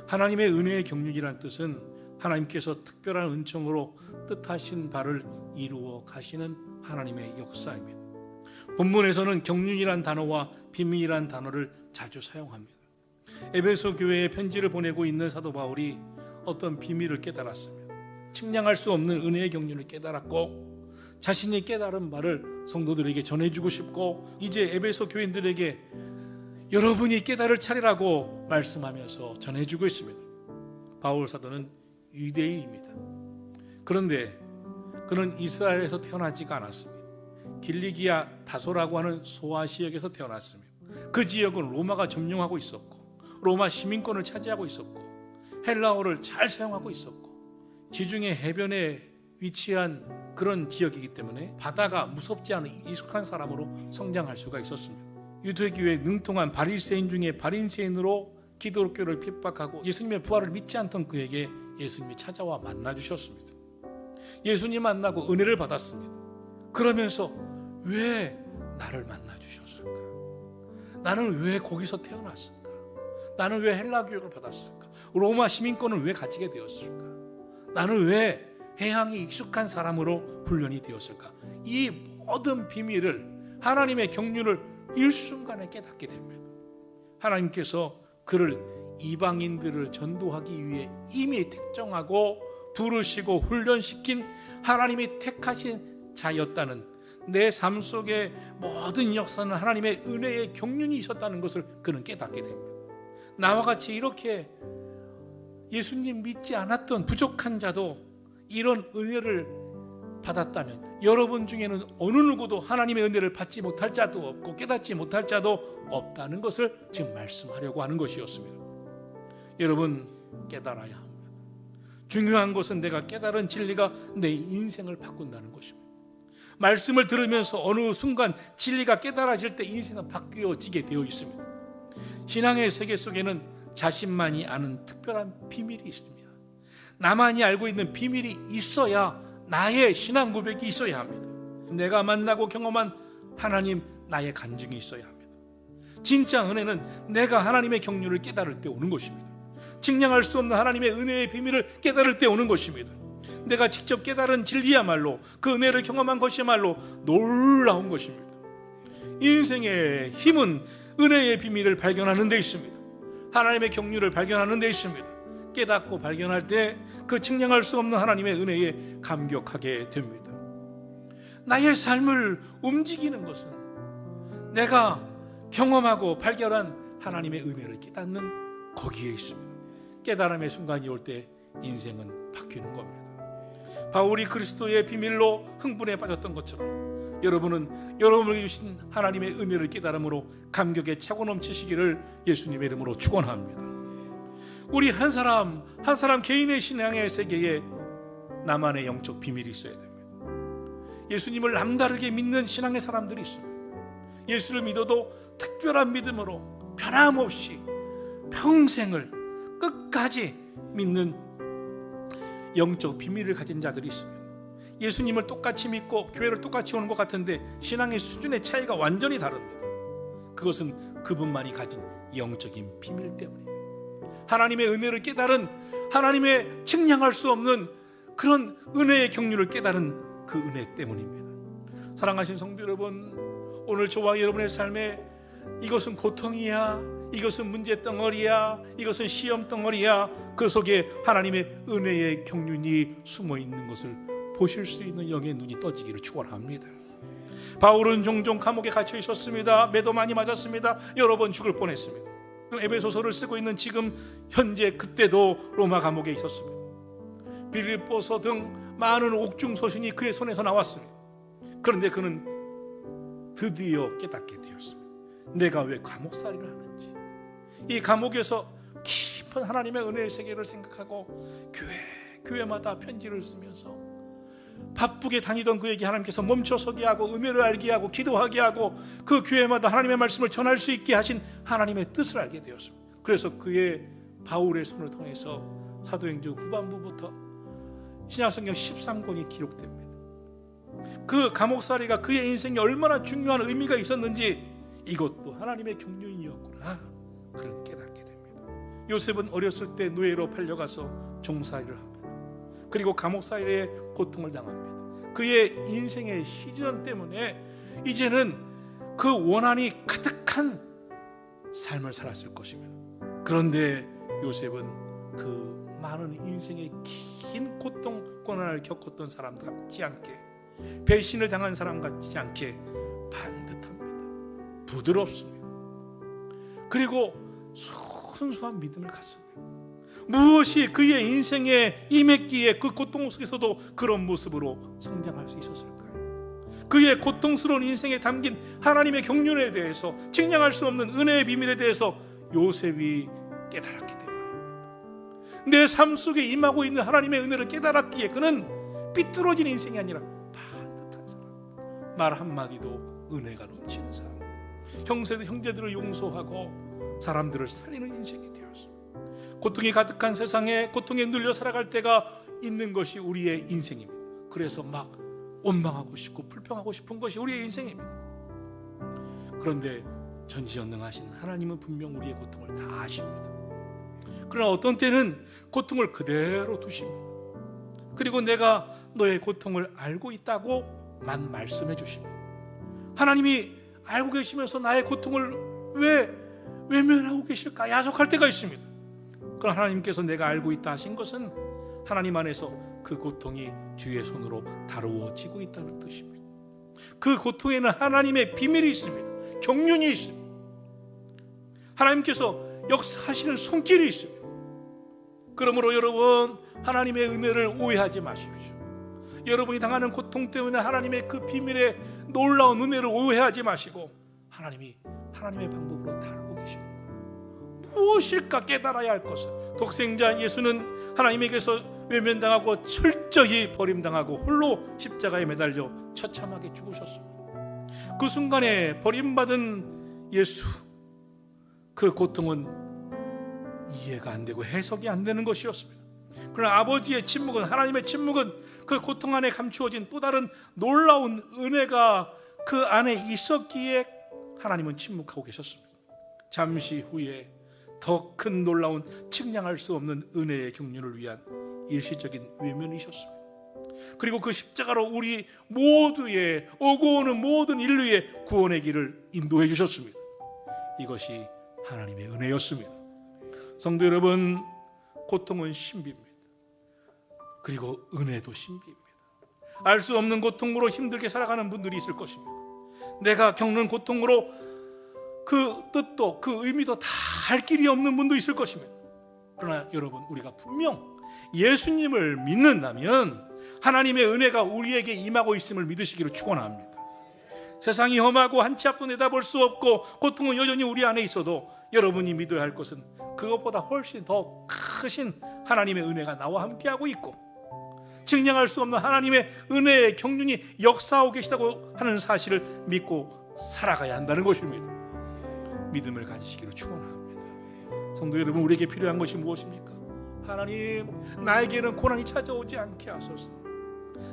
하나님의 은혜의 경륜이란 뜻은 하나님께서 특별한 은총으로 뜻하신 바를 이루어 가시는 하나님의 역사입니다. 본문에서는 경륜이란 단어와 비밀이란 단어를 자주 사용합니다. 에베소 교회에 편지를 보내고 있는 사도 바울이 어떤 비밀을 깨달았습니다. 측량할 수 없는 은혜의 경륜을 깨달았고 자신이 깨달은 바를 성도들에게 전해주고 싶고 이제 에베소 교인들에게 여러분이 깨달을 차례라고 말씀하면서 전해주고 있습니다. 바울 사도는 유대인입니다. 그런데 그는 이스라엘에서 태어나지가 않았습니다. 길리기아 다소라고 하는 소아시역에서 태어났습니다. 그 지역은 로마가 점령하고 있었고 로마 시민권을 차지하고 있었고 헬라어를 잘 사용하고 있었고 지중해 해변에 위치한 그런 지역이기 때문에 바다가 무섭지 않은 익숙한 사람으로 성장할 수가 있었습니다. 유대교에 능통한 바리새인 중에 바리새인으로 기독교를 핍박하고 예수님의 부활을 믿지 않던 그에게 예수님이 찾아와 만나주셨습니다. 예수님 만나고 은혜를 받았습니다. 그러면서 왜 나를 만나주셨을까? 나는 왜 거기서 태어났을까? 나는 왜 헬라 교육을 받았을까? 로마 시민권을 왜 가지게 되었을까? 나는 왜 해양이 익숙한 사람으로 훈련이 되었을까? 이 모든 비밀을 하나님의 경륜을 일순간에 깨닫게 됩니다. 하나님께서 그를 이방인들을 전도하기 위해 이미 택정하고 부르시고 훈련시킨 하나님이 택하신 자였다는, 내 삶 속에 모든 역사는 하나님의 은혜의 경륜이 있었다는 것을 그는 깨닫게 됩니다. 나와 같이 이렇게 예수님 믿지 않았던 부족한 자도 이런 은혜를 받았다면 여러분 중에는 어느 누구도 하나님의 은혜를 받지 못할 자도 없고 깨닫지 못할 자도 없다는 것을 지금 말씀하려고 하는 것이었습니다. 여러분, 깨달아야 합니다. 중요한 것은 내가 깨달은 진리가 내 인생을 바꾼다는 것입니다. 말씀을 들으면서 어느 순간 진리가 깨달아질 때 인생은 바뀌어지게 되어 있습니다. 신앙의 세계 속에는 자신만이 아는 특별한 비밀이 있습니다. 나만이 알고 있는 비밀이 있어야 나의 신앙 고백이 있어야 합니다. 내가 만나고 경험한 하나님, 나의 간증이 있어야 합니다. 진짜 은혜는 내가 하나님의 경륜을 깨달을 때 오는 것입니다. 측량할 수 없는 하나님의 은혜의 비밀을 깨달을 때 오는 것입니다. 내가 직접 깨달은 진리야말로, 그 은혜를 경험한 것이야말로 놀라운 것입니다. 인생의 힘은 은혜의 비밀을 발견하는 데 있습니다. 하나님의 경륜을 발견하는 데 있습니다. 깨닫고 발견할 때 그 측량할 수 없는 하나님의 은혜에 감격하게 됩니다. 나의 삶을 움직이는 것은 내가 경험하고 발견한 하나님의 은혜를 깨닫는 거기에 있습니다. 깨달음의 순간이 올 때 인생은 바뀌는 겁니다. 바울이 그리스도의 비밀로 흥분에 빠졌던 것처럼 여러분은 여러분에게 주신 하나님의 은혜를 깨달음으로 감격에 차고 넘치시기를 예수님의 이름으로 축원합니다. 우리 한 사람 한 사람 개인의 신앙의 세계에 나만의 영적 비밀이 있어야 됩니다. 예수님을 남다르게 믿는 신앙의 사람들이 있습니다. 예수를 믿어도 특별한 믿음으로 변함없이 평생을 끝까지 믿는 영적 비밀을 가진 자들이 있습니다. 예수님을 똑같이 믿고 교회를 똑같이 오는 것 같은데 신앙의 수준의 차이가 완전히 다릅니다. 그것은 그분만이 가진 영적인 비밀 때문입니다. 하나님의 은혜를 깨달은, 하나님의 측량할 수 없는 그런 은혜의 경륜을 깨달은 그 은혜 때문입니다. 사랑하신 성도 여러분, 오늘 저와 여러분의 삶에 이것은 고통이야, 이것은 문제덩어리야, 이것은 시험덩어리야, 그 속에 하나님의 은혜의 경륜이 숨어 있는 것을 보실 수 있는 영의 눈이 떠지기를 축원합니다. 바울은 종종 감옥에 갇혀 있었습니다. 매도 많이 맞았습니다. 여러 번 죽을 뻔했습니다. 에베소서를 쓰고 있는 지금 현재 그때도 로마 감옥에 있었습니다. 빌립보서 등 많은 옥중 서신이 그의 손에서 나왔습니다. 그런데 그는 드디어 깨닫게 되었습니다. 내가 왜 감옥살이를 하는지, 이 감옥에서 깊은 하나님의 은혜의 세계를 생각하고 교회마다 편지를 쓰면서 바쁘게 다니던 그에게 하나님께서 멈춰서게 하고 은혜를 알게 하고 기도하게 하고 그 교회마다 하나님의 말씀을 전할 수 있게 하신 하나님의 뜻을 알게 되었습니다. 그래서 그의 바울의 손을 통해서 사도행전 후반부부터 신약성경 13권이 기록됩니다. 그 감옥살이가 그의 인생에 얼마나 중요한 의미가 있었는지 이것도 하나님의 경륜이었구나, 그런 깨닫게 됩니다. 요셉은 어렸을 때 노예로 팔려가서 종살이를 합니다. 그리고 감옥살이의 고통을 당합니다. 그의 인생의 시련 때문에 이제는 그 원한이 가득한 삶을 살았을 것입니다. 그런데 요셉은 그 많은 인생의 긴 고통, 고난을 겪었던 사람 같지 않게, 배신을 당한 사람 같지 않게 반듯합니다. 부드럽습니다. 그리고 순수한 믿음을 갖습니다. 무엇이 그의 인생에 임했기에 그 고통 속에서도 그런 모습으로 성장할 수 있었을까요? 그의 고통스러운 인생에 담긴 하나님의 경륜에 대해서, 측량할 수 없는 은혜의 비밀에 대해서 요셉이 깨달았기 때문입니다. 내 삶 속에 임하고 있는 하나님의 은혜를 깨달았기에 그는 삐뚤어진 인생이 아니라 반듯한 사람, 말 한마디도 은혜가 넘치는 사람, 형제들을 용서하고 사람들을 살리는 인생이 되었습니다. 고통이 가득한 세상에 고통에 눌려 살아갈 때가 있는 것이 우리의 인생입니다. 그래서 막 원망하고 싶고 불평하고 싶은 것이 우리의 인생입니다. 그런데 전지전능하신 하나님은 분명 우리의 고통을 다 아십니다. 그러나 어떤 때는 고통을 그대로 두십니다. 그리고 내가 너의 고통을 알고 있다고만 말씀해 주십니다. 하나님이 알고 계시면서 나의 고통을 왜 외면하고 계실까 야속할 때가 있습니다. 그러나 하나님께서 내가 알고 있다 하신 것은 하나님 안에서 그 고통이 주의 손으로 다루어지고 있다는 뜻입니다. 그 고통에는 하나님의 비밀이 있습니다. 경륜이 있습니다. 하나님께서 역사하시는 손길이 있습니다. 그러므로 여러분, 하나님의 은혜를 오해하지 마십시오. 여러분이 당하는 고통 때문에 하나님의 그 비밀의 놀라운 은혜를 오해하지 마시고 하나님이 하나님의 방법으로 다루고 계십니다. 무엇일까 깨달아야 할 것은, 독생자 예수는 하나님에게서 외면당하고 철저히 버림당하고 홀로 십자가에 매달려 처참하게 죽으셨습니다. 그 순간에 버림받은 예수, 그 고통은 이해가 안 되고 해석이 안 되는 것이었습니다. 그러나 아버지의 침묵은, 하나님의 침묵은 그 고통 안에 감추어진 또 다른 놀라운 은혜가 그 안에 있었기에 하나님은 침묵하고 계셨습니다. 잠시 후에 더 큰 놀라운 측량할 수 없는 은혜의 경륜을 위한 일시적인 외면이셨습니다. 그리고 그 십자가로 우리 모두의 오고 오는 모든 인류의 구원의 길을 인도해 주셨습니다. 이것이 하나님의 은혜였습니다. 성도 여러분, 고통은 신비입니다. 그리고 은혜도 신비입니다. 알 수 없는 고통으로 힘들게 살아가는 분들이 있을 것입니다. 내가 겪는 고통으로 그 뜻도 그 의미도 다 알 길이 없는 분도 있을 것입니다. 그러나 여러분, 우리가 분명 예수님을 믿는다면 하나님의 은혜가 우리에게 임하고 있음을 믿으시기를 축원합니다. 세상이 험하고 한치 앞도 내다볼 수 없고 고통은 여전히 우리 안에 있어도 여러분이 믿어야 할 것은 그것보다 훨씬 더 크신 하나님의 은혜가 나와 함께하고 있고, 측량할 수 없는 하나님의 은혜의 경륜이 역사하고 계시다고 하는 사실을 믿고 살아가야 한다는 것입니다. 믿음을 가지시기를 축원합니다. 성도 여러분, 우리에게 필요한 것이 무엇입니까? 하나님, 나에게는 고난이 찾아오지 않게 하소서.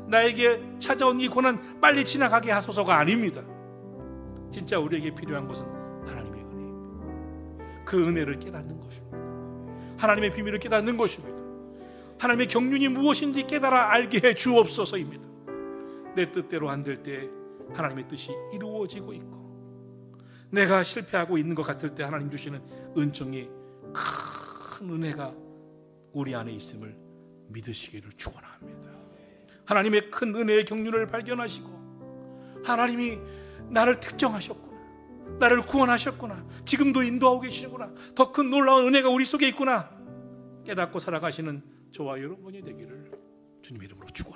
나에게 찾아온 이 고난 빨리 지나가게 하소서가 아닙니다. 진짜 우리에게 필요한 것은 하나님의 은혜입니다. 그 은혜를 깨닫는 것입니다. 하나님의 비밀을 깨닫는 것입니다. 하나님의 경륜이 무엇인지 깨달아 알게 해 주옵소서입니다. 내 뜻대로 안 될 때 하나님의 뜻이 이루어지고 있고, 내가 실패하고 있는 것 같을 때 하나님 주시는 은총이 큰 은혜가 우리 안에 있음을 믿으시기를 축원합니다. 하나님의 큰 은혜의 경륜을 발견하시고, 하나님이 나를 택정하셨구나, 나를 구원하셨구나, 지금도 인도하고 계시구나, 더 큰 놀라운 은혜가 우리 속에 있구나 깨닫고 살아가시는 저와 여러분이 되기를 주님의 이름으로 축원합니다.